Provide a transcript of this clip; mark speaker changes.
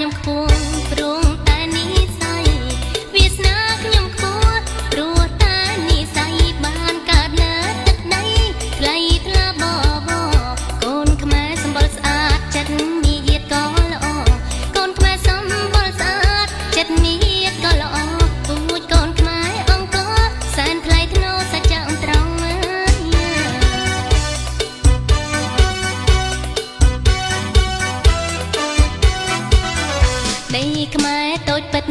Speaker 1: ខ្ញុំខ្ពស់ព្រោះតែនិស័យវាសនាខ្ញុំខ្ពស់ព្រោះតែនិស័យបានកើតលើទឹកដីថ្លៃថ្លាបបកូនខ្មែរសម្បុរស្អាតចិត្តមាយាទក៏ល្អកូនខ្មែរសម្បុរស្អាតចិត្តមាយាទក៏ល្អពូជកូនខ្មែរអង្គរសែនថ្លៃថ្នូរសច្ចៈត្រង់ដីខ្មែរតូចពិត